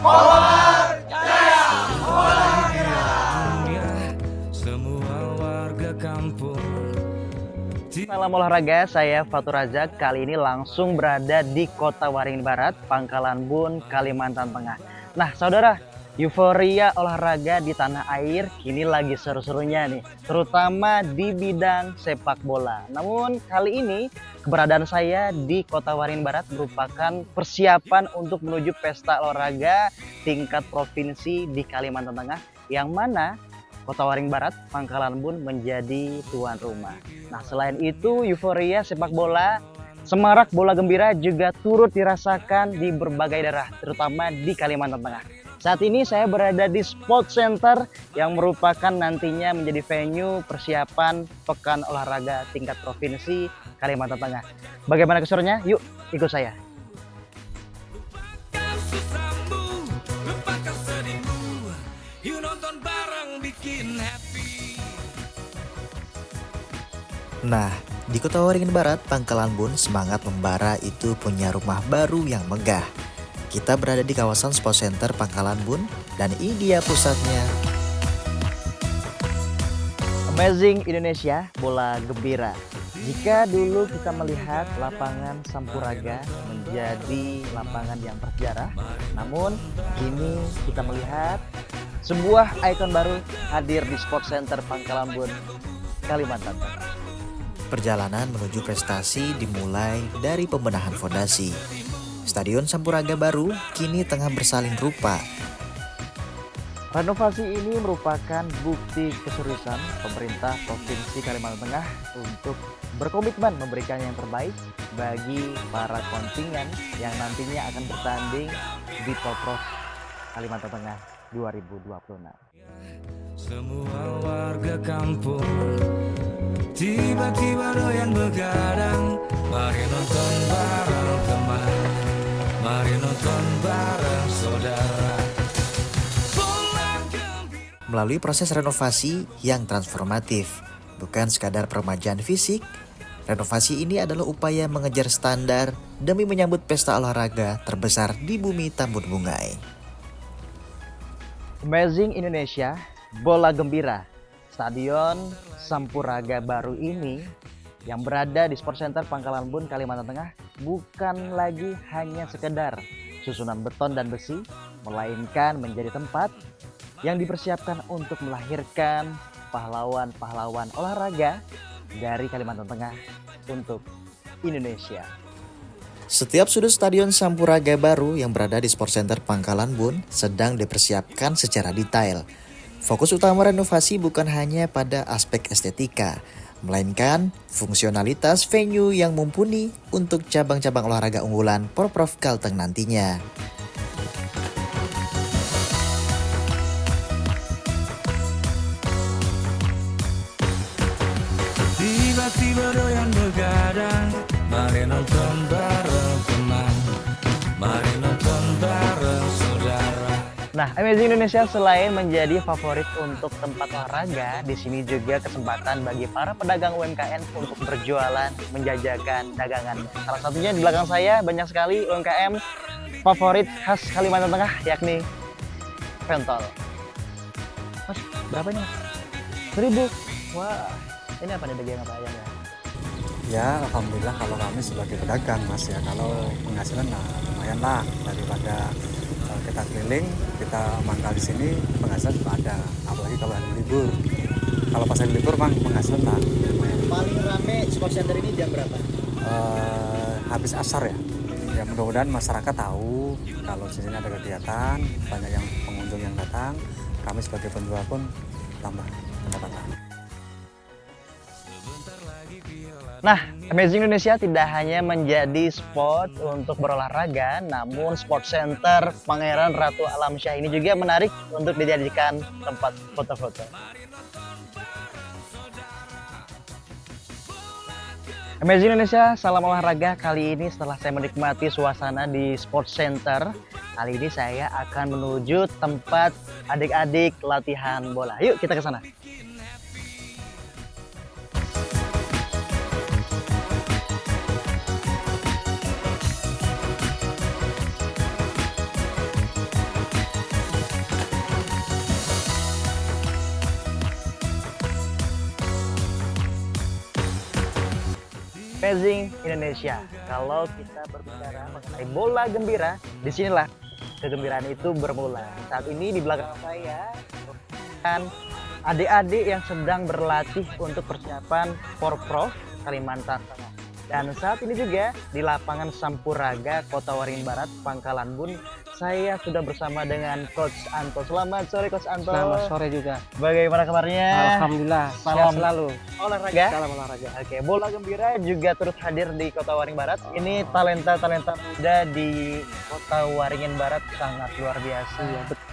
Kolor Jaya. Semua warga kampung. Salam olahraga, saya Fatur Razak. Kali ini langsung berada di Kota Waringin Barat, Pangkalan Bun, Kalimantan Tengah. Nah, saudara, euforia olahraga di tanah air kini lagi seru-serunya nih, terutama di bidang sepak bola. Namun kali ini keberadaan saya di Kota Waringin Barat merupakan persiapan untuk menuju pesta olahraga tingkat provinsi di Kalimantan Tengah, yang mana Kota Waringin Barat, Pangkalan Bun menjadi tuan rumah. Nah, selain itu euforia sepak bola, semarak bola gembira juga turut dirasakan di berbagai daerah, terutama di Kalimantan Tengah. Saat ini saya berada di Sport Center yang merupakan nantinya menjadi venue persiapan Pekan Olahraga tingkat provinsi Kalimantan Tengah. Bagaimana keseruannya? Yuk ikut saya. Nah, di Kota Waringin Barat, Pangkalan Bun, semangat membara itu punya rumah baru yang megah. Kita berada di kawasan Sport Center Pangkalan Bun, dan ini dia pusatnya. Amazing Indonesia Bola Gembira. Jika dulu kita melihat lapangan Sampuraga menjadi lapangan yang bersejarah, namun kini kita melihat sebuah ikon baru hadir di Sport Center Pangkalan Bun, Kalimantan Tengah. Perjalanan menuju prestasi dimulai dari pembenahan fondasi. Stadion Sampuraga baru kini tengah bersalin rupa. Renovasi ini merupakan bukti keseriusan pemerintah Provinsi Kalimantan Tengah untuk berkomitmen memberikan yang terbaik bagi para kontingen yang nantinya akan bertanding di Pemprov Kalimantan Tengah 2026. Semua warga kampung tiba-tiba doyan begadang. Mari nonton bareng teman, mari nonton bareng saudara. Melalui proses renovasi yang transformatif, bukan sekadar peremajaan fisik, renovasi ini adalah upaya mengejar standar demi menyambut pesta olahraga terbesar di bumi Tambun Bungai. Amazing Indonesia Bola Gembira. Stadion Sampuraga baru ini yang berada di Sport Center Pangkalan Bun, Kalimantan Tengah bukan lagi hanya sekedar susunan beton dan besi, melainkan menjadi tempat yang dipersiapkan untuk melahirkan pahlawan-pahlawan olahraga dari Kalimantan Tengah untuk Indonesia. Setiap sudut Stadion Sampuraga baru yang berada di Sport Center Pangkalan Bun sedang dipersiapkan secara detail. Fokus utama renovasi bukan hanya pada aspek estetika, melainkan fungsionalitas venue yang mumpuni untuk cabang-cabang olahraga unggulan Porprov Kalteng nantinya. Tiba-tiba doyan begadang, mari nonton bareng teman, mari nonton bareng saudara. Nah, Amazing Indonesia selain menjadi favorit untuk tempat olahraga, di sini juga kesempatan bagi para pedagang UMKM untuk berjualan, menjajakan dagangan. Salah satunya di belakang saya banyak sekali UMKM favorit khas Kalimantan Tengah, yakni pentol. Mas, berapa ini? 1.000. Wah, ini apa nih, daging apa ayam ya? Ya, alhamdulillah kalau kami sebagai pedagang mas ya, kalau penghasilan lumayan lah daripada kita keliling, kita mangkal di sini, penghasilan juga ada. Apalagi kalau hari libur. Kalau pas hari libur mang penghasilan lah lumayan. Paling rame Sport Center ini jam berapa? Habis asar ya. Ya mudah-mudahan masyarakat tahu kalau di sini ada kegiatan, banyak yang pengunjung yang datang. Kami sebagai penjual pun tambah pendapatan. Nah, Amazing Indonesia tidak hanya menjadi spot untuk berolahraga, namun Sport Center Pangeran Ratu Alamsyah ini juga menarik untuk dijadikan tempat foto-foto. Amazing Indonesia, salam olahraga. Kali ini setelah saya menikmati suasana di Sport Center, kali ini saya akan menuju tempat adik-adik latihan bola. Yuk kita ke sana. Amazing Indonesia. Kalau kita berbicara mengenai bola gembira, disinilah kegembiraan itu bermula. Saat ini di belakang saya kan adik-adik yang sedang berlatih untuk persiapan Porprov Kalimantan Tengah. Dan saat ini juga di lapangan Sampuraga Kota Waringin Barat, Pangkalan Bun, saya sudah bersama dengan Coach Anto. Selamat sore Coach Anto. Selamat sore juga. Bagaimana kabarnya? Alhamdulillah, Salam sehat selalu. olahraga. Salam olahraga. Oke, bola gembira juga turut hadir di Kota Waringin Barat. Ini talenta-talenta muda di Kota Waringin Barat sangat luar biasa. Iya, betul.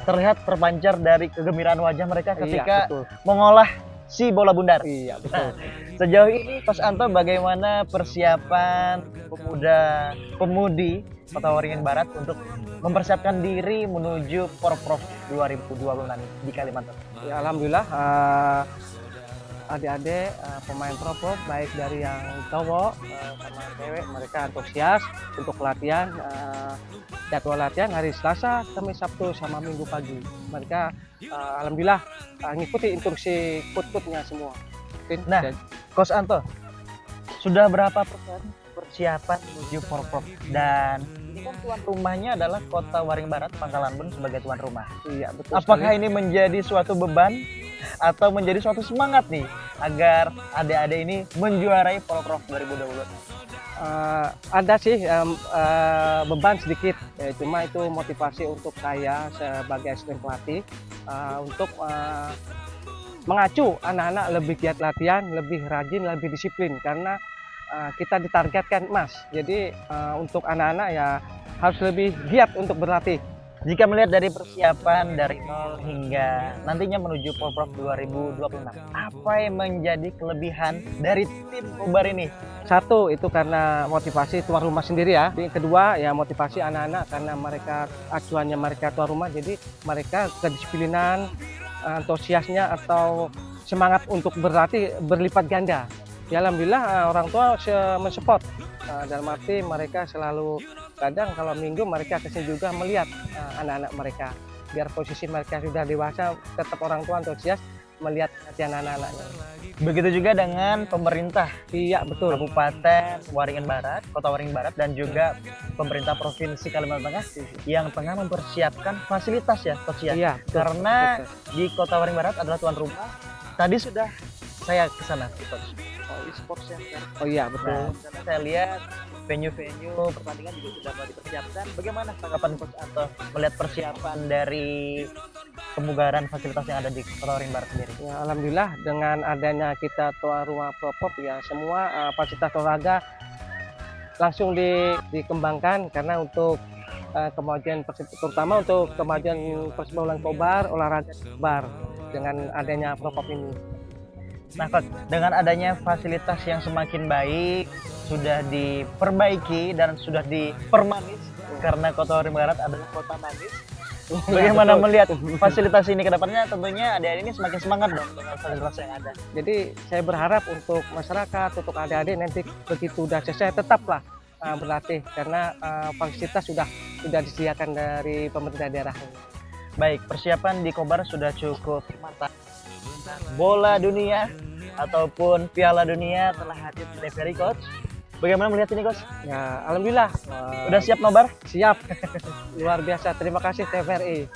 Terlihat terpancar dari kegembiraan wajah mereka ketika Iya, betul. mengolah si bola bundar. Iya, betul. Sejauh ini Coach Anto bagaimana persiapan pemuda-pemudi Kota Waringin Barat untuk mempersiapkan diri menuju Porprov 2026 di Kalimantan? Ya, alhamdulillah adik-adik pemain Porprov baik dari yang cowok sama cewek mereka antusias untuk latihan. Jadwal latihan hari Selasa, Kamis, Sabtu sama Minggu pagi. Mereka alhamdulillah ngikuti instruksi coach-coachnya semua. Nah, Coach Anto, sudah berapa persen persiapan menuju Porprov? Dan ini kan tuan rumahnya adalah Kota Waringin Barat, Pangkalan Bun sebagai tuan rumah. Iya, betul. Apakah sekali. ini menjadi suatu beban atau menjadi suatu semangat nih agar adik-adik ini menjuarai Porprov 2020? Ada sih beban sedikit, cuma itu motivasi untuk saya sebagai asisten pelatih untuk mengacu anak-anak lebih giat latihan, lebih rajin, lebih disiplin karena kita ditargetkan emas. Jadi untuk anak-anak ya harus lebih giat untuk berlatih. Jika melihat dari persiapan dari nol hingga nantinya menuju Porprov 2026, apa yang menjadi kelebihan dari tim Kobar ini? Satu itu karena motivasi tuan rumah sendiri ya. Yang kedua ya motivasi anak-anak karena mereka acuannya mereka tuan rumah, jadi mereka kedisiplinan, antusiasnya atau semangat untuk berlatih berlipat ganda. Ya alhamdulillah orang tua mensupport, dalam arti mereka selalu kadang kalau minggu mereka kesini juga melihat anak-anak mereka. Biar posisi mereka sudah dewasa tetap orang tua antusias melihat latihan anak-anaknya. Begitu juga dengan pemerintah. Iya betul. Kabupaten Waringin Barat, Kota Waringin Barat, dan juga pemerintah Provinsi Kalimantan Tengah yang tengah mempersiapkan fasilitas ya, Coach ya. Iya, betul, Karena betul. di Kota Waringin Barat adalah tuan rumah. Tadi sudah saya ke sana, Coach. E-sport center. Oh iya betul. Nah, di sana saya lihat venue-venue pertandingan juga sudah mulai dipersiapkan. Bagaimana tanggapan Coach Anto melihat persiapan dari kemugaran fasilitas yang ada di Kota Waringin Barat sendiri? Ya, alhamdulillah dengan adanya kita tuan rumah Porprov ya semua fasilitas olahraga langsung dikembangkan karena untuk kemajuan terutama untuk kemajuan persepak Kobar olahraga Kobar dengan adanya Porprov ini. Nah, Coach, dengan adanya fasilitas yang semakin baik, sudah diperbaiki dan sudah dipermanis karena Kota Waringin Barat adalah kota manis. Bagaimana betul. melihat fasilitas ini ke depannya? Tentunya adik-adik ini semakin semangat dong dengan fasilitas yang ada. Jadi saya berharap untuk masyarakat, untuk adik-adik nanti begitu sudah selesai tetaplah berlatih karena fasilitas sudah disediakan dari pemerintah daerah. Baik, persiapan di Kobar sudah cukup matang. Bola dunia ataupun Piala Dunia telah hadir di TVRI, Coach. Bagaimana melihat ini, Coach? Ya, alhamdulillah. Udah siap nobar? Siap. Luar biasa. Terima kasih TVRI.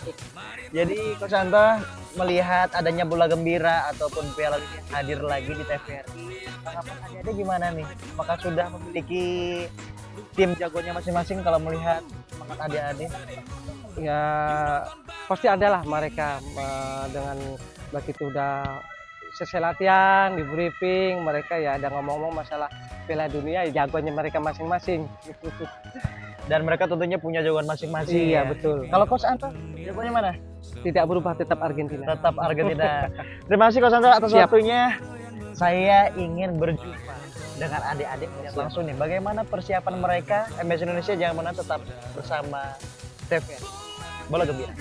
Jadi Coach Anto melihat adanya bola gembira ataupun Piala Dunia hadir lagi di TVRI, tanggapan adik-adik gimana nih? Apakah sudah memiliki tim jagonya masing-masing kalau melihat semangat adik-adik? Ya, pasti adalah mereka dengan begitu udah selesai latihan, di briefing, mereka ya ada ngomong-ngomong masalah Piala Dunia, ya jagonya mereka masing-masing. Dan mereka tentunya punya jagoan masing-masing. Iya, ya. betul. Kalau Coach Anto, jagonya mana? Tidak berubah, tetap Argentina. Tetap Argentina. Terima kasih Coach Anto atas Siap. waktunya. Saya ingin berjumpa dengan adik-adik melihat langsung nih bagaimana persiapan mereka. MS Indonesia jangan mana tetap bersama TVRI. Bola gembira.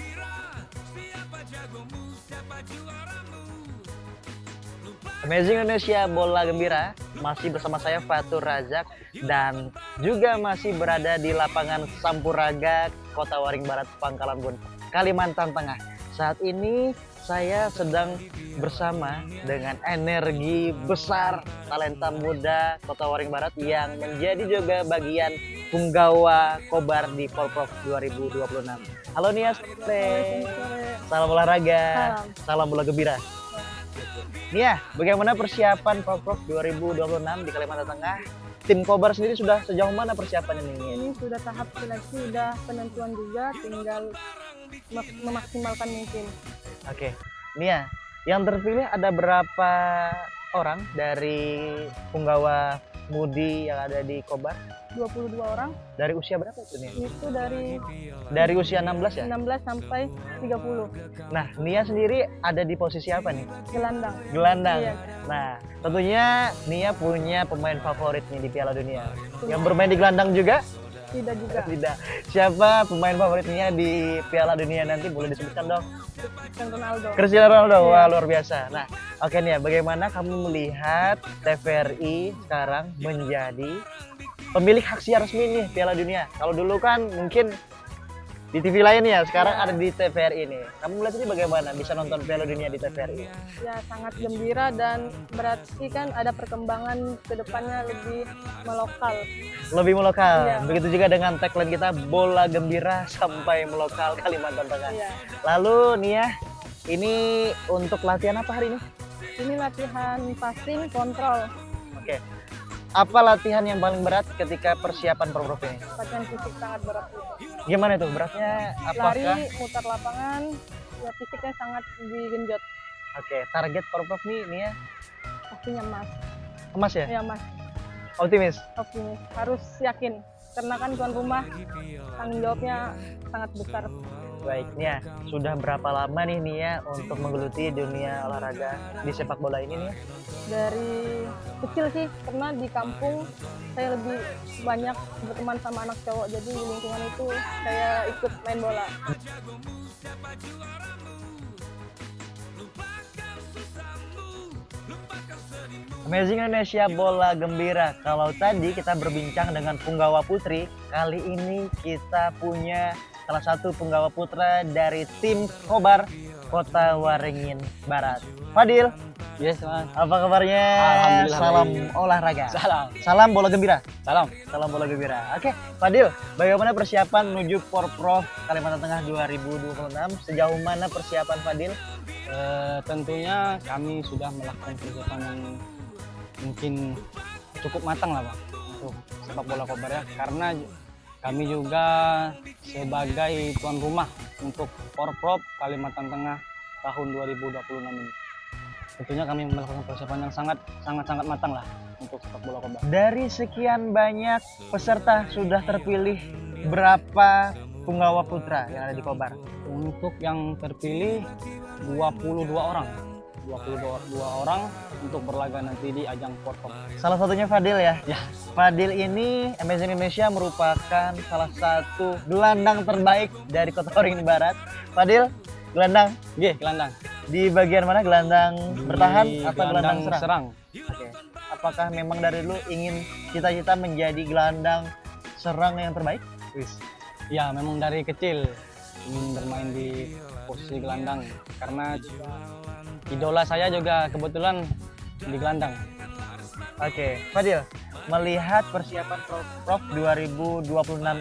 Amazing Indonesia Bola Gembira masih bersama saya Fatur Razak dan juga masih berada di lapangan Sampuraga Kota Waringin Barat, Pangkalan Bun, Kalimantan Tengah. Saat ini saya sedang bersama dengan energi besar talenta muda Kota Waringin Barat yang menjadi juga bagian punggawa Kobar di Porprov 2026. Halo Nia, salam olahraga, salam bola gembira. Nia, bagaimana persiapan Porprov 2026 di Kalimantan Tengah? Tim Kobar sendiri sudah sejauh mana persiapannya nih? Ini sudah tahap seleksi, sudah penentuan juga, tinggal memaksimalkan mungkin. Oke, Nia, yang terpilih ada berapa orang dari punggawa mudi yang ada di Kobar? 22 orang, Dari usia berapa itu Nia? itu dari Dari usia 16 ya? 16 sampai 30, Nah, Nia sendiri ada di posisi apa nih? gelandang. Gelandang. Iya. Nah, tentunya Nia punya pemain favorit nih di Piala Dunia. Yang bermain di gelandang juga? Tidak juga. Tidak. Siapa pemain favoritnya di Piala Dunia nanti? Boleh disebutkan dong. Cristiano Ronaldo. Cristiano Ronaldo. Iya. Wah, luar biasa. Nah, oke Nia, bagaimana kamu melihat TVRI sekarang menjadi pemilik hak siar resmi nih Piala Dunia? Kalau dulu kan mungkin di TV lain ya, sekarang ada di TVRI ini. Kamu melihat ini bagaimana bisa nonton Piala Dunia di TVRI? Ya sangat gembira dan berarti kan ada perkembangan ke depannya lebih melokal. Lebih melokal. Iya. Begitu juga dengan tagline kita, bola gembira sampai melokal Kalimantan Tengah. Iya. Lalu Nia, ini untuk latihan apa hari ini? Ini latihan passing kontrol, Oke. Apa latihan yang paling berat ketika persiapan Porprov ini? latihan fisik sangat berat. Gimana itu beratnya? Apakah? Lari, mutar lapangan, ya fisiknya sangat digenjot. Oke, target Porprov nih Pastinya emas. emas ya? Ya mas, Optimis. optimis. Harus yakin, karena kan tuan rumah tanggung jawabnya sangat besar. Baik, Nia, sudah berapa lama nih Nia untuk menggeluti dunia olahraga di sepak bola ini Nia? Dari kecil sih, karena di kampung saya lebih banyak berteman sama anak cowok, jadi di lingkungan itu saya ikut main bola. Amazing Indonesia Bola Gembira. Kalau tadi kita berbincang dengan punggawa putri, kali ini kita punya salah satu punggawa putra dari tim Kobar Kota Waringin Barat. Fadil, Yes, Mas. apa kabarnya? Alhamdulillah Salam baik. olahraga. Salam. Salam bola gembira. Salam. Salam bola gembira. Oke, Fadil, bagaimana persiapan menuju Porprov Kalimantan Tengah 2026? Sejauh mana persiapan Fadil? Tentunya kami sudah melakukan persiapan yang mungkin cukup matang lah Pak untuk sepak bola Kobar ya, karena kami juga sebagai tuan rumah untuk Porprov Kalimantan Tengah tahun 2026 ini. Tentunya kami melakukan persiapan yang sangat matang lah untuk sepak bola Kobar. Dari sekian banyak peserta sudah terpilih berapa punggawa putra yang ada di Kobar? Untuk yang terpilih 22 orang. 22 orang untuk berlaga nanti di ajang Porprov. Salah satunya Fadil ya? Ya. Fadil ini Amazing Indonesia merupakan salah satu gelandang terbaik dari Kota Waringin Barat. Fadil, gelandang Oke, gelandang. di bagian mana? Gelandang bertahan Di atau gelandang serang? serang. Oke. Apakah memang dari dulu ingin cita-cita menjadi gelandang serang yang terbaik? Wis. Ya, memang dari kecil ingin bermain di posisi gelandang karena idola saya juga kebetulan di gelandang. Oke, Fadil, melihat persiapan Porprov 2026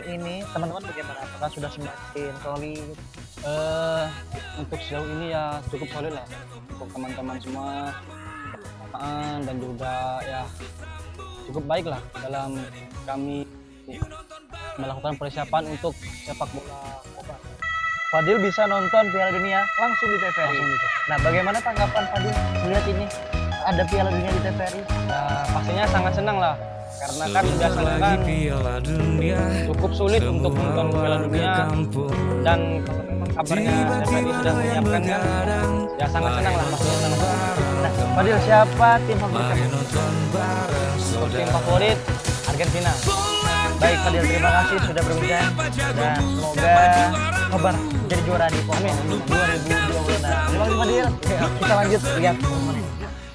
ini, teman-teman bagaimana? Apakah sudah semakin solid? Untuk sejauh ini ya cukup solid lah untuk teman-teman semua dan juga ya cukup baik lah dalam kami melakukan persiapan untuk sepak bola Kobar. Fadil bisa nonton Piala Dunia langsung di TVRI. Langsung gitu. Nah, bagaimana tanggapan Fadil melihat ini ada Piala Dunia di TVRI? Nah, pastinya sangat senang lah karena kan biasanya kan Piala Dunia cukup sulit untuk menonton Piala Dunia dan kalau memang kabarnya TVRI sudah menyiapkan kan ya sangat senang lah pastinya sangat senang. Nah, Fadil, siapa tim favorit kamu? Untuk tim favorit Argentina. Baik Fadil, terima kasih sudah berbincang dan semoga Kobar jadi juara di Porprov 2026. Terima kasih Fadil. Kita lanjut lihat.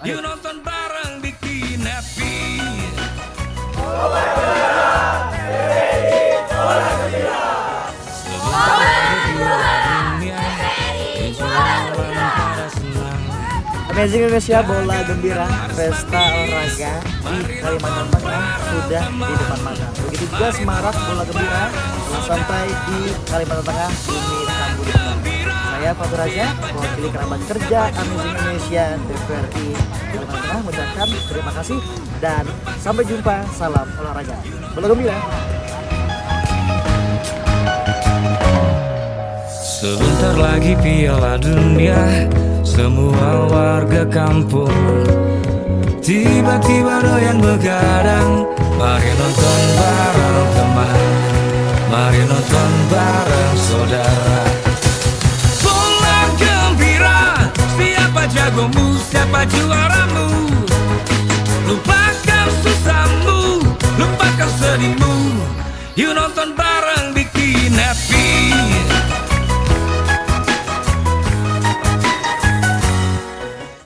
Yuk nonton bareng di Kinepi. Dunia, Amazing Indonesia Bola Gembira Pesta Olahraga di Kalimantan Tengah sudah di depan mata. Begitu juga semarak Bola Gembira telah sampai di Kalimantan Tengah, bumi Tambun. Saya Fatur Raja, mewakili kerabat kerja Amazing Indonesia TVRI Kalimantan Tengah mengucapkan terima kasih dan sampai jumpa. Salam olahraga. Bola Gembira. Sebentar lagi Piala Dunia, semua warga kampung tiba-tiba doyan begadang. Mari nonton bareng teman, mari nonton bareng saudara. Bola gembira, siapa jagomu, siapa juaramu. Lupakan susahmu, lupakan sedihmu. Yuk nonton bareng bikin happy.